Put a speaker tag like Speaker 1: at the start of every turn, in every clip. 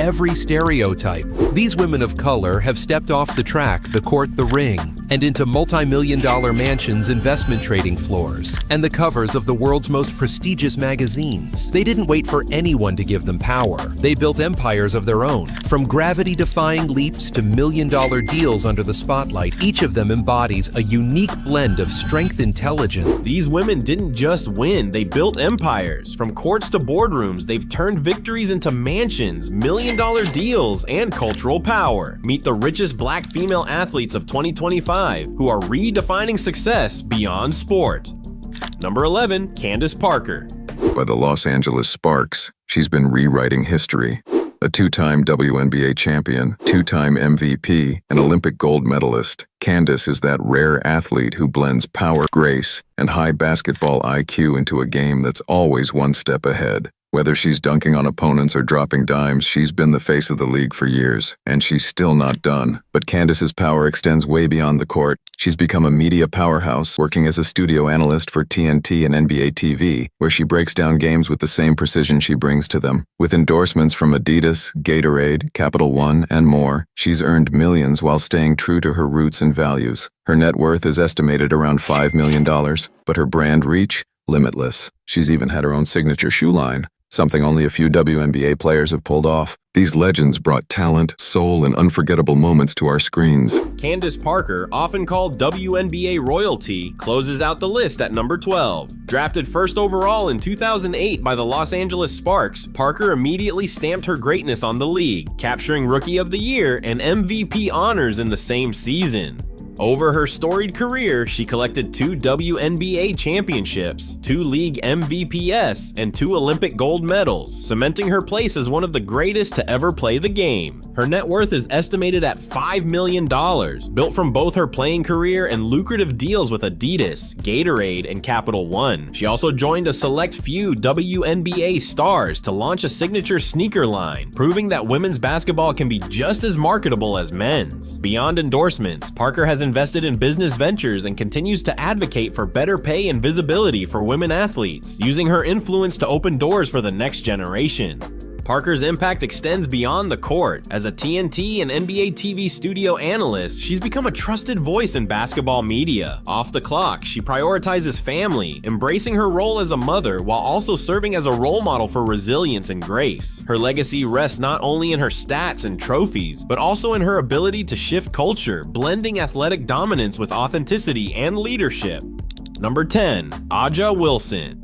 Speaker 1: every stereotype. These women of color have stepped off the track, the court, the ring, and into multi-million-dollar mansions, investment trading floors, and the covers of the world's most prestigious magazines. They didn't wait for anyone to give them power. They built empires of their own. From gravity-defying leaps to million-dollar deals under the spotlight, each of them embodies a unique blend of strength, intelligence.
Speaker 2: These women didn't just win, they built empires. From courts to boardrooms, they've turned victories into mansions, million-dollar deals, and cultural power. Meet the richest black female athletes of 2025 who are redefining success beyond sport. Number 11, Candace Parker.
Speaker 3: By the Los Angeles Sparks, she's been rewriting history. A two-time WNBA champion, two-time MVP, and Olympic gold medalist, Candace is that rare athlete who blends power, grace, and high basketball IQ into a game that's always one step ahead. Whether she's dunking on opponents or dropping dimes, she's been the face of the league for years, and she's still not done. But Candace's power extends way beyond the court. She's become a media powerhouse, working as a studio analyst for TNT and NBA TV, where she breaks down games with the same precision she brings to them. With endorsements from Adidas, Gatorade, Capital One, and more, she's earned millions while staying true to her roots and values. Her net worth is estimated around $5 million, but her brand reach, limitless. She's even had her own signature shoe line, something only a few WNBA players have pulled off. These legends brought talent, soul, and unforgettable moments to our screens.
Speaker 2: Candace Parker, often called WNBA royalty, closes out the list at number 12. Drafted first overall in 2008 by the Los Angeles Sparks, Parker immediately stamped her greatness on the league, capturing Rookie of the Year and MVP honors in the same season. Over her storied career, she collected 2 WNBA championships, 2 league MVPs, and 2 Olympic gold medals, cementing her place as one of the greatest to ever play the game. Her net worth is estimated at $5 million, built from both her playing career and lucrative deals with Adidas, Gatorade, and Capital One. She also joined a select few WNBA stars to launch a signature sneaker line, proving that women's basketball can be just as marketable as men's. Beyond endorsements, Parker has invested in business ventures and continues to advocate for better pay and visibility for women athletes, using her influence to open doors for the next generation. Parker's impact extends beyond the court. As a TNT and NBA TV studio analyst, she's become a trusted voice in basketball media. Off the clock, she prioritizes family, embracing her role as a mother while also serving as a role model for resilience and grace. Her legacy rests not only in her stats and trophies, but also in her ability to shift culture, blending athletic dominance with authenticity and leadership. Number 10, Aja Wilson.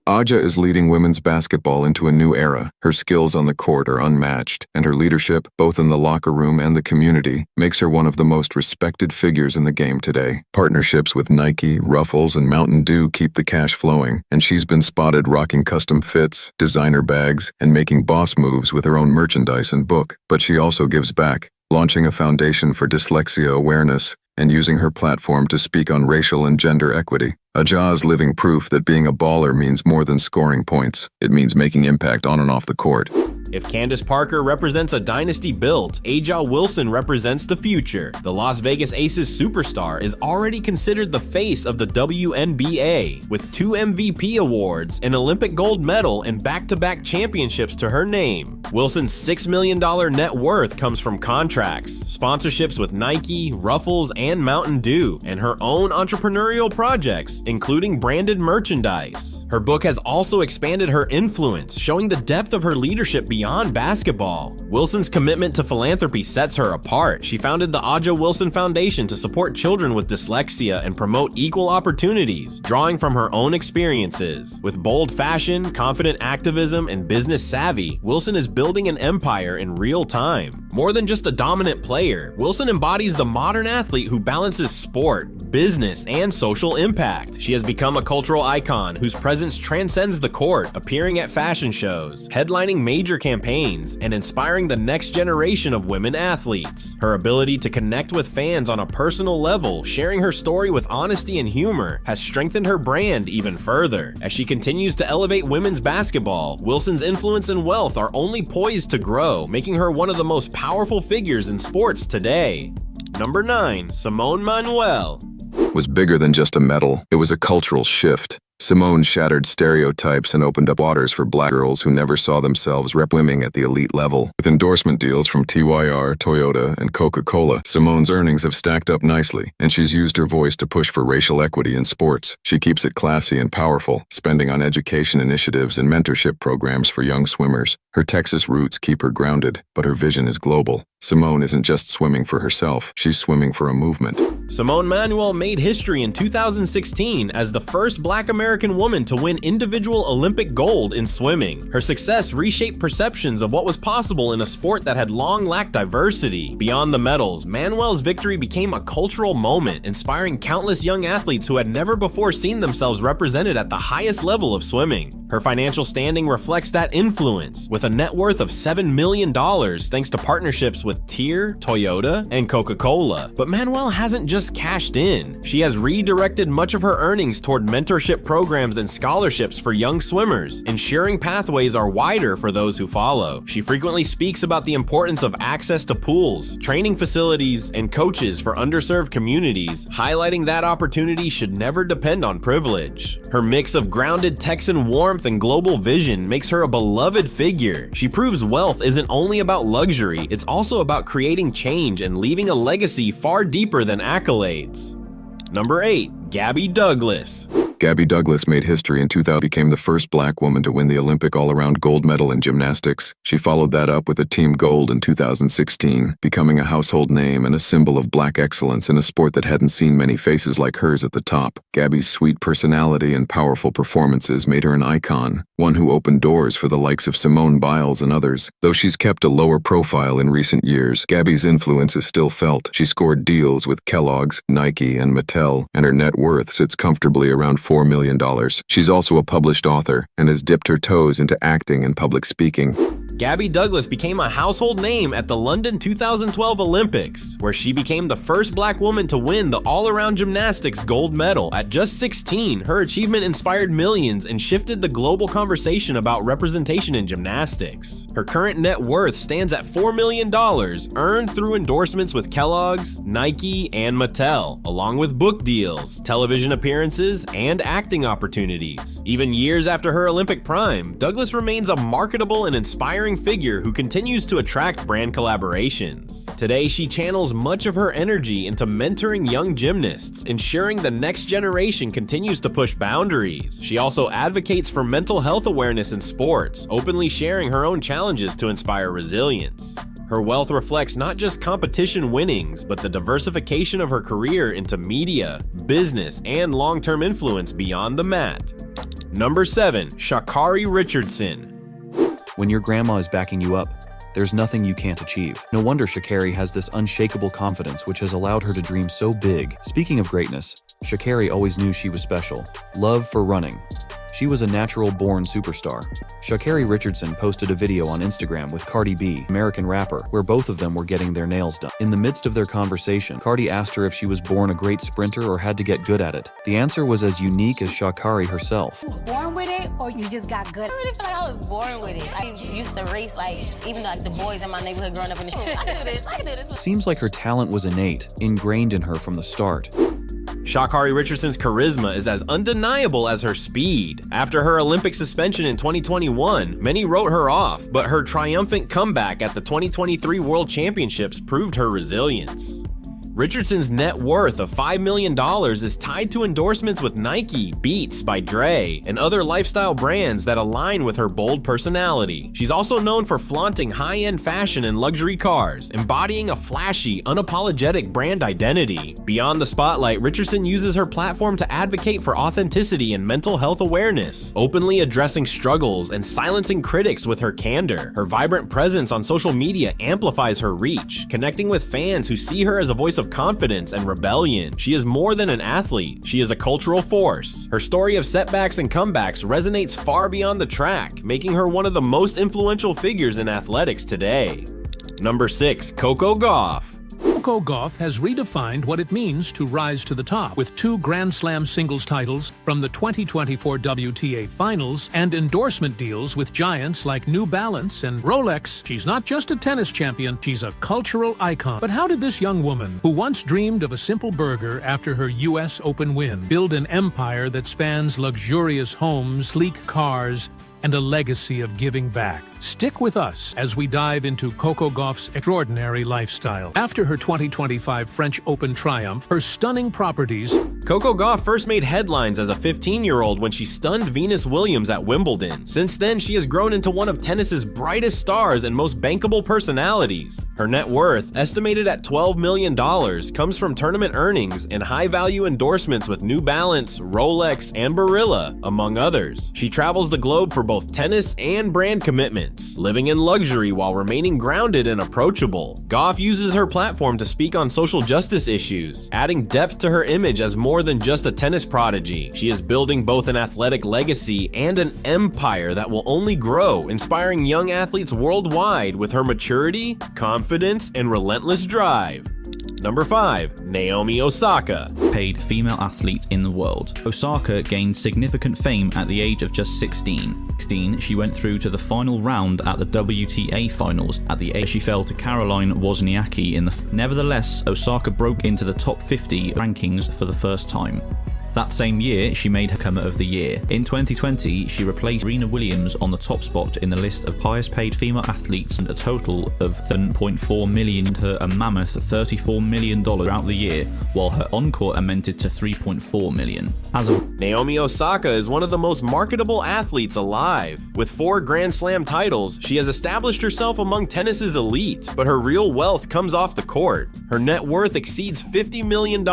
Speaker 3: Aja is leading women's basketball into a new era. Her skills on the court are unmatched, and her leadership, both in the locker room and the community, makes her one of the most respected figures in the game today. Partnerships with Nike, Ruffles, and Mountain Dew keep the cash flowing, and she's been spotted rocking custom fits, designer bags, and making boss moves with her own merchandise and book. But she also gives back, launching a foundation for dyslexia awareness and using her platform to speak on racial and gender equity. Aja is living proof that being a baller means more than scoring points. It means making impact on and off the court.
Speaker 2: If Candace Parker represents a dynasty built, Aja Wilson represents the future. The Las Vegas Aces superstar is already considered the face of the WNBA, with 2 MVP awards, an Olympic gold medal, and back-to-back championships to her name. Wilson's $6 million net worth comes from contracts, sponsorships with Nike, Ruffles, and Mountain Dew, and her own entrepreneurial projects, including branded merchandise. Her book has also expanded her influence, showing the depth of her leadership beyond basketball. Wilson's commitment to philanthropy sets her apart. She founded the Aja Wilson Foundation to support children with dyslexia and promote equal opportunities, drawing from her own experiences. With bold fashion, confident activism, and business savvy, Wilson is building an empire in real time. More than just a dominant player, Wilson embodies the modern athlete who balances sport, business, and social impact. She has become a cultural icon whose presence transcends the court, appearing at fashion shows, headlining major campaigns, and inspiring the next generation of women athletes. Her ability to connect with fans on a personal level, sharing her story with honesty and humor, has strengthened her brand even further. As she continues to elevate women's basketball, Wilson's influence and wealth are only poised to grow, making her one of the most powerful figures in sports today. Number 9, Simone Biles.
Speaker 3: Was bigger than just a medal. It was a cultural shift. Simone shattered stereotypes and opened up waters for black girls who never saw themselves swimming at the elite level. With endorsement deals from TYR, Toyota, and Coca-Cola, Simone's earnings have stacked up nicely, and she's used her voice to push for racial equity in sports. She keeps it classy and powerful, spending on education initiatives and mentorship programs for young swimmers. Her Texas roots keep her grounded, but her vision is global. Simone isn't just swimming for herself, she's swimming for a movement.
Speaker 2: Simone Manuel made history in 2016 as the first Black American woman to win individual Olympic gold in swimming. Her success reshaped perceptions of what was possible in a sport that had long lacked diversity. Beyond the medals, Manuel's victory became a cultural moment, inspiring countless young athletes who had never before seen themselves represented at the highest level of swimming. Her financial standing reflects that influence, with a net worth of $7 million thanks to partnerships with TYR, Toyota, and Coca-Cola. But Manuel hasn't just cashed in. She has redirected much of her earnings toward mentorship programs and scholarships for young swimmers, ensuring pathways are wider for those who follow. She frequently speaks about the importance of access to pools, training facilities, and coaches for underserved communities, highlighting that opportunity should never depend on privilege. Her mix of grounded Texan warmth and global vision makes her a beloved figure. She proves wealth isn't only about luxury, it's also about creating change and leaving a legacy far deeper than accolades. Number 8. Gabby Douglas.
Speaker 3: Gabby Douglas made history in 2000, became the first black woman to win the Olympic all-around gold medal in gymnastics. She followed that up with a team gold in 2016, becoming a household name and a symbol of black excellence in a sport that hadn't seen many faces like hers at the top. Gabby's sweet personality and powerful performances made her an icon, one who opened doors for the likes of Simone Biles and others. Though she's kept a lower profile in recent years, Gabby's influence is still felt. She scored deals with Kellogg's, Nike, and Mattel, and her net worth sits comfortably around $4 million. She's also a published author and has dipped her toes into acting and public speaking.
Speaker 2: Gabby Douglas became a household name at the London 2012 Olympics, where she became the first black woman to win the all-around gymnastics gold medal. At just 16, her achievement inspired millions and shifted the global conversation about representation in gymnastics. Her current net worth stands at $4 million, earned through endorsements with Kellogg's, Nike, and Mattel, along with book deals, television appearances, and acting opportunities. Even years after her Olympic prime, Douglas remains a marketable and inspiring figure who continues to attract brand collaborations. Today, she channels much of her energy into mentoring young gymnasts, ensuring the next generation continues to push boundaries. She also advocates for mental health awareness in sports, openly sharing her own challenges to inspire resilience. Her wealth reflects not just competition winnings, but the diversification of her career into media, business, and long-term influence beyond the mat. Number 7. Sha'Carri Richardson.
Speaker 4: When your grandma is backing you up, there's nothing you can't achieve. No wonder Sha'Carri has this unshakable confidence which has allowed her to dream so big. Speaking of greatness, Sha'Carri always knew she was special. Love for running. She was a natural-born superstar. Sha'Carri Richardson posted a video on Instagram with Cardi B, American rapper, where both of them were getting their nails done. In the midst of their conversation, Cardi asked her if she was born a great sprinter or had to get good at it. The answer was as unique as Sha'Carri herself.
Speaker 5: Born with it, or you just got good?
Speaker 6: I really feel like I was born with it. I used to race, even like the boys in my neighborhood growing up in the street. I can do this.
Speaker 4: Seems like her talent was innate, ingrained in her from the start.
Speaker 2: Sha'Carri Richardson's charisma is as undeniable as her speed. After her Olympic suspension in 2021, many wrote her off, but her triumphant comeback at the 2023 World Championships proved her resilience. Richardson's net worth of $5 million is tied to endorsements with Nike, Beats by Dre, and other lifestyle brands that align with her bold personality. She's also known for flaunting high-end fashion and luxury cars, embodying a flashy, unapologetic brand identity. Beyond the spotlight, Richardson uses her platform to advocate for authenticity and mental health awareness, openly addressing struggles and silencing critics with her candor. Her vibrant presence on social media amplifies her reach, connecting with fans who see her as a voice of confidence and rebellion. She is more than an athlete. She is a cultural force. Her story of setbacks and comebacks resonates far beyond the track, making her one of the most influential figures in athletics today. Number 6. Coco Gauff.
Speaker 7: Coco Gauff has redefined what it means to rise to the top with 2 Grand Slam singles titles from the 2024 WTA Finals and endorsement deals with giants like New Balance and Rolex. She's not just a tennis champion, she's a cultural icon. But how did this young woman, who once dreamed of a simple burger after her US Open win, build an empire that spans luxurious homes, sleek cars, and a legacy of giving back? Stick with us as we dive into Coco Gauff's extraordinary lifestyle. After her 2025 French Open triumph, her stunning properties.
Speaker 2: Coco Gauff first made headlines as a 15-year-old when she stunned Venus Williams at Wimbledon. Since then, she has grown into one of tennis's brightest stars and most bankable personalities. Her net worth, estimated at $12 million, comes from tournament earnings and high-value endorsements with New Balance, Rolex, and Barilla, among others. She travels the globe for both tennis and brand commitments, living in luxury while remaining grounded and approachable. Gauff uses her platform to speak on social justice issues, adding depth to her image as more than just a tennis prodigy. She is building both an athletic legacy and an empire that will only grow, inspiring young athletes worldwide with her maturity, confidence, and relentless drive. Number 5. Naomi Osaka.
Speaker 8: Paid female athlete in the world. Osaka gained significant fame at the age of just 16. She went through to the final round at the WTA finals at the age she fell to Caroline Wozniacki in the Nevertheless, Osaka broke into the top 50 rankings for the first time. That same year, she made her Comer of the Year. In 2020, she replaced Serena Williams on the top spot in the list of highest paid female athletes, and a total of $7.4 million to a mammoth $34 million throughout the year, while her encore amounted to $3.4 million. As of
Speaker 2: Naomi Osaka is one of the most marketable athletes alive. With 4 Grand Slam titles, she has established herself among tennis's elite, but her real wealth comes off the court. Her net worth exceeds $50 million,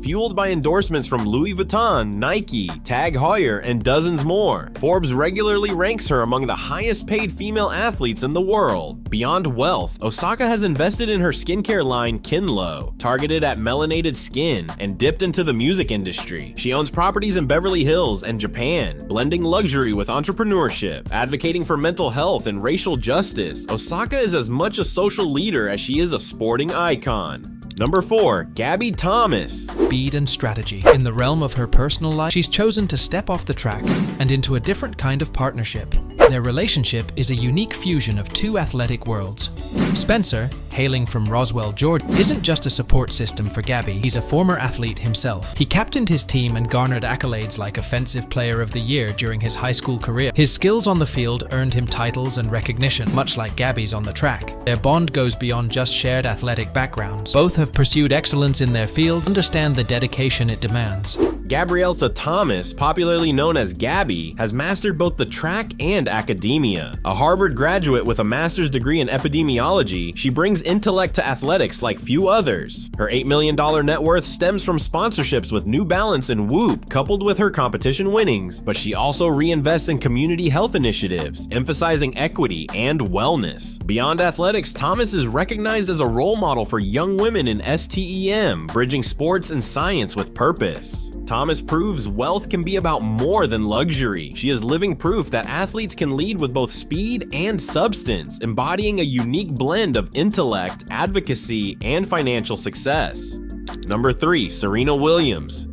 Speaker 2: fueled by endorsements from Louis Vuitton, Nike, Tag Heuer, and dozens more. Forbes regularly ranks her among the highest paid female athletes in the world. Beyond wealth, Osaka has invested in her skincare line Kinlo, targeted at melanated skin, and dipped into the music industry. She owns properties in Beverly Hills and Japan, blending luxury with entrepreneurship. Advocating for mental health and racial justice, Osaka is as much a social leader as she is a sporting icon. Number 4. Gabby Thomas.
Speaker 9: Speed and strategy. In the realm of her personal life, she's chosen to step off the track and into a different kind of partnership. Their relationship is a unique fusion of 2 athletic worlds. Spencer, hailing from Roswell, Georgia, isn't just a support system for Gabby, he's a former athlete himself. He captained his team and garnered accolades like Offensive Player of the Year during his high school career. His skills on the field earned him titles and recognition, much like Gabby's on the track. Their bond goes beyond just shared athletic backgrounds. Both have pursued excellence in their fields and understand the dedication it demands.
Speaker 2: Gabrielsa Thomas, popularly known as Gabby, has mastered both the track and academia. A Harvard graduate with a master's degree in epidemiology, she brings intellect to athletics like few others. Her $8 million net worth stems from sponsorships with New Balance and Whoop, coupled with her competition winnings, but she also reinvests in community health initiatives, emphasizing equity and wellness. Beyond athletics, Thomas is recognized as a role model for young women in STEM, bridging sports and science with purpose. Thomas proves wealth can be about more than luxury. She is living proof that athletes can lead with both speed and substance, embodying a unique blend of intellect, advocacy, and financial success. Number 3. Serena Williams.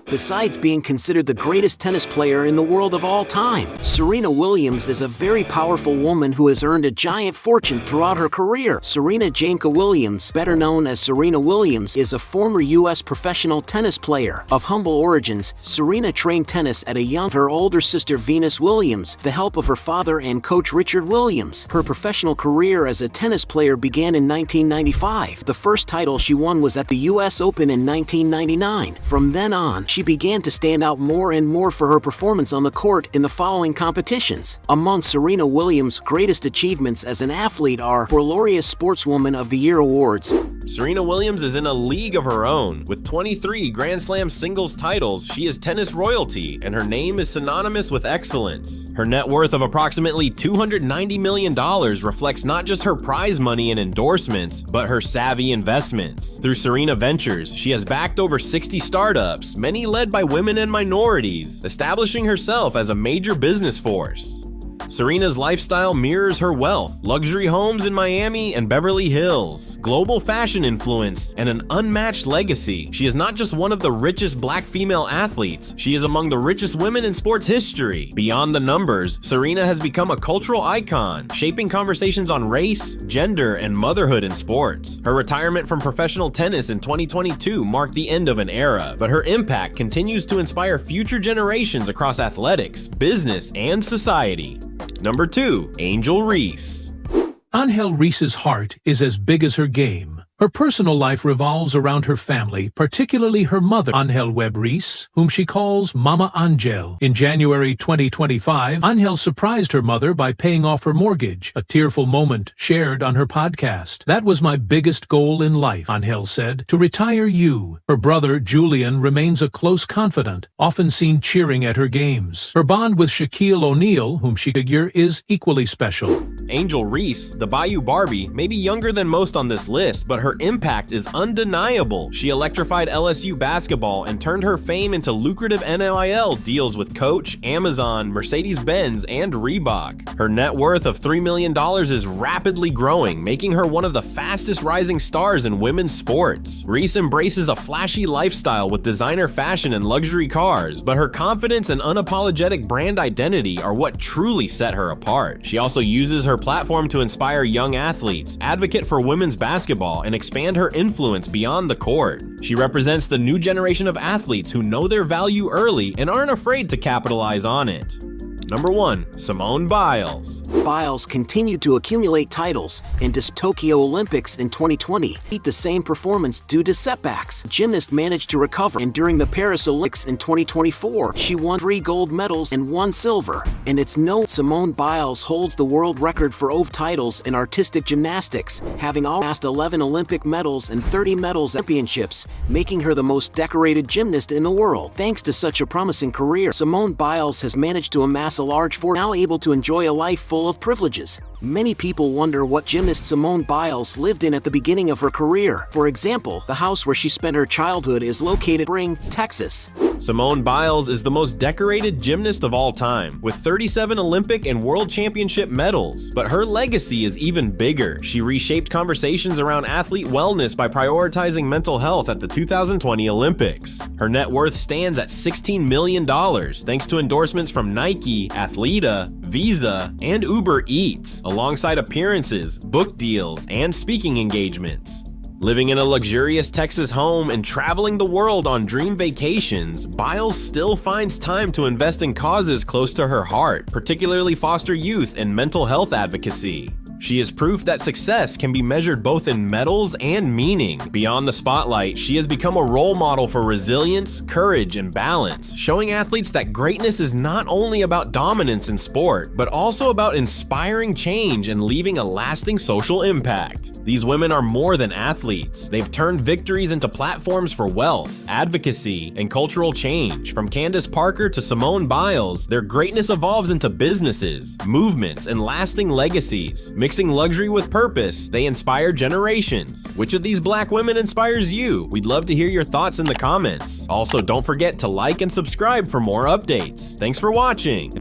Speaker 10: Besides being considered the greatest tennis player in the world of all time, Serena Williams is a very powerful woman who has earned a giant fortune throughout her career. Serena Janka Williams, better known as Serena Williams, is a former U.S. professional tennis player. Of humble origins, Serena trained tennis at a young age. Her older sister Venus Williams, the help of her father and coach Richard Williams. Her professional career as a tennis player began in 1995. The first title she won was at the U.S. Open in 1999. From then on, she began to stand out more and more for her performance on the court in the following competitions. Among Serena Williams' greatest achievements as an athlete are 4 Laureus Sportswoman of the Year awards.
Speaker 2: Serena Williams is in a league of her own. With 23 Grand Slam singles titles, she is tennis royalty, and her name is synonymous with excellence. Her net worth of approximately $290 million reflects not just her prize money and endorsements, but her savvy investments. Through Serena Ventures, she has backed over 60 startups, many led by women and minorities, establishing herself as a major business force. Serena's lifestyle mirrors her wealth, luxury homes in Miami and Beverly Hills, global fashion influence, and an unmatched legacy. She is not just one of the richest black female athletes, she is among the richest women in sports history. Beyond the numbers, Serena has become a cultural icon, shaping conversations on race, gender, and motherhood in sports. Her retirement from professional tennis in 2022 marked the end of an era, but her impact continues to inspire future generations across athletics, business, and society. Number 2, Angel Reese.
Speaker 7: Angel Reese's heart is as big as her game. Her personal life revolves around her family, particularly her mother, Angel Webb Reese, whom she calls Mama Angel. In January 2025, Angel surprised her mother by paying off her mortgage, a tearful moment shared on her podcast. "That was my biggest goal in life," Angel said, "to retire you." Her brother, Julian, remains a close confidant, often seen cheering at her games. Her bond with Shaquille O'Neal, whom she figure is equally special.
Speaker 2: Angel Reese, the Bayou Barbie, may be younger than most on this list, but her impact is undeniable. She electrified LSU basketball and turned her fame into lucrative NIL deals with Coach, Amazon, Mercedes-Benz, and Reebok. Her net worth of $3 million is rapidly growing, making her one of the fastest rising stars in women's sports. Reese embraces a flashy lifestyle with designer fashion and luxury cars, but her confidence and unapologetic brand identity are what truly set her apart. She also uses her platform to inspire young athletes, advocate for women's basketball, and expand her influence beyond the court. She represents the new generation of athletes who know their value early and aren't afraid to capitalize on it. Number 1, Simone Biles.
Speaker 10: Biles continued to accumulate titles and to Tokyo Olympics in 2020 beat the same performance due to setbacks. Gymnast managed to recover, and during the Paris Olympics in 2024, she won 3 gold medals and 1 silver. And it's no Simone Biles holds the world record for titles in artistic gymnastics, having amassed 11 Olympic medals and 30 medals championships, making her the most decorated gymnast in the world. Thanks to such a promising career, Simone Biles has managed to amass a large fortune, now able to enjoy a life full of privileges. Many people wonder what gymnast Simone Biles lived in at the beginning of her career. For example, the house where she spent her childhood is located in Spring, Texas.
Speaker 2: Simone Biles is the most decorated gymnast of all time, with 37 Olympic and World Championship medals. But her legacy is even bigger. She reshaped conversations around athlete wellness by prioritizing mental health at the 2020 Olympics. Her net worth stands at $16 million, thanks to endorsements from Nike, Athleta, Visa, and Uber Eats, alongside appearances, book deals, and speaking engagements. Living in a luxurious Texas home and traveling the world on dream vacations, Biles still finds time to invest in causes close to her heart, particularly foster youth and mental health advocacy. She is proof that success can be measured both in medals and meaning. Beyond the spotlight, she has become a role model for resilience, courage, and balance, showing athletes that greatness is not only about dominance in sport, but also about inspiring change and leaving a lasting social impact. These women are more than athletes. They've turned victories into platforms for wealth, advocacy, and cultural change. From Candace Parker to Simone Biles, their greatness evolves into businesses, movements, and lasting legacies. Mixing luxury with purpose, they inspire generations. Which of these black women inspires you? We'd love to hear your thoughts in the comments. Also, don't forget to like and subscribe for more updates. Thanks for watching.